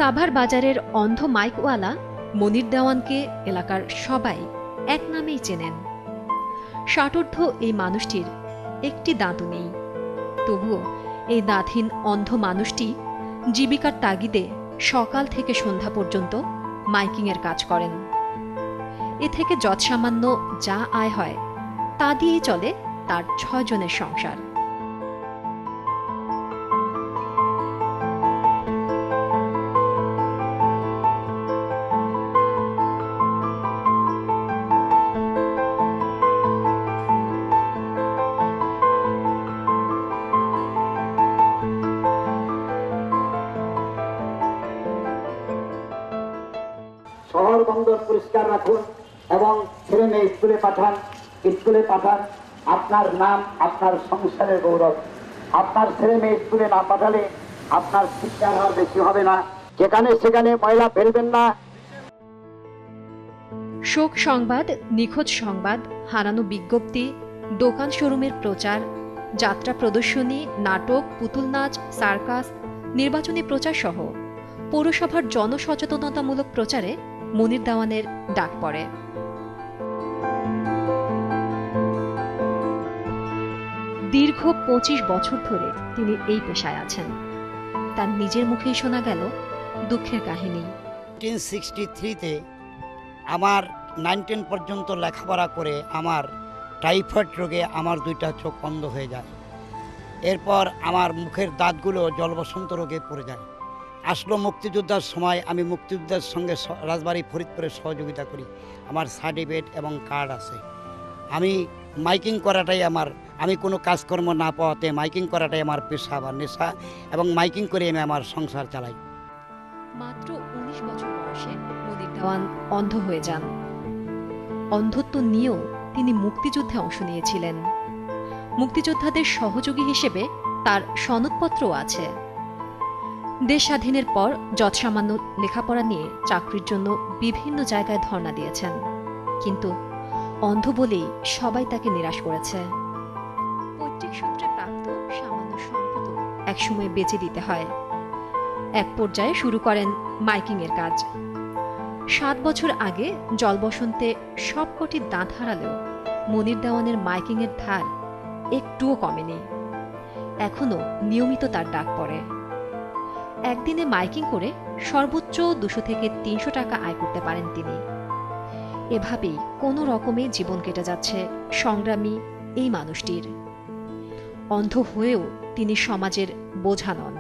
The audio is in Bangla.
সাভার বাজারের অন্ধ মাইকওয়ালা মনির দেওয়ানকে এলাকার সবাই এক নামেই চেনেন। ষাটোর্ধ্ব এই মানুষটির একটি দাঁতও নেই, তবুও এই দাঁতহীন অন্ধ মানুষটি জীবিকার তাগিদে সকাল থেকে সন্ধ্যা পর্যন্ত মাইকিংয়ের কাজ করেন। এ থেকে যৎসামান্য যা আয় হয় তা দিয়েই চলে তার 6 জনের সংসার। শহর বন্দর পরিষ্কার রাখুন এবং ছেলে মেয়ে স্কুলে পাঠান। আপনার নাম আপনার সংসারের গৌরব। আপনার ছেলে মেয়ে স্কুলে না পাঠালে আপনার শিক্ষার হার বেশি হবে না। যেখানে সেখানে ময়লা ফেলবেন না। শোক সংবাদ, নিখোঁজ সংবাদ, হারানো বিজ্ঞপ্তি, দোকান শোরুমের প্রচার, যাত্রা প্রদর্শনী, নাটক, পুতুল নাচ, সার্কাস, নির্বাচনী প্রচার সহ পৌরসভার জনসচেতনতামূলক প্রচারে মনির দেওয়ানের ডাক পড়ে। দীর্ঘ 25 বছর ধরে তিনি এই পেশায় আছেন। তার নিজের মুখেই শোনা গেল দুঃখের কাহিনী। 1963-তে আমার 9-10 পর্যন্ত লেখাপড়া করে আমার টাইফয়েড রোগে আমার 2টা চোখ অন্ধ হয়ে যায়। এরপর আমার মুখের দাঁতগুলো জলবসন্ত রোগে পড়ে যায়। আসলো মুক্তিযোদ্ধার সময়। আমি মুক্তিযোদ্ধার সঙ্গে রাজবাড়ী ফরিদপুরে সহযোগিতা করি। আমার সার্টিফিকেট এবং কার্ড আছে। আমি মাইকিং করাটাই আমি কোনো কাজকর্ম না পাওয়াতে মাইকিং করাটাই আমার পেশা বা নেশা, এবং মাইকিং করে আমি আমার সংসার চালাই। মাত্র 19 বছর বয়সে মনির দেওয়ান অন্ধ হয়ে যান। অন্ধত্ব নিয়েও তিনি মুক্তিযুদ্ধে অংশ নিয়েছিলেন। মুক্তিযোদ্ধাদের সহযোগী হিসেবে তার সনদপত্রও আছে। দেশ স্বাধীনের পর যৎসামান্য লেখাপড়া নিয়ে চাকরির জন্য বিভিন্ন জায়গায় ধর্ণা দিয়েছেন, কিন্তু অন্ধ বলেই সবাই তাকে নিরাশ করেছে। পৈতৃক সূত্রে প্রাপ্ত সামান্য সম্পদও একসময় বেচে দিতে হয়। এক পর্যায়ে শুরু করেন মাইকিংয়ের কাজ। 7 বছর আগে জলবসন্তে সবকটি দাঁত হারালেও মনির দেওয়ানের মাইকিংয়ের ধার একটুও কমেনি। এখনো নিয়মিত তার ডাক পড়ে। একদিনে মাইকিং করে সর্বোচ্চ 200 থেকে 300 টাকা আয় করতে পারেন তিনি। এভাবেই কোনো রকমে জীবন কেটে যাচ্ছে সংগ্রামী এই মানুষটির। অন্ধ হয়েও তিনি সমাজের বোঝা নন।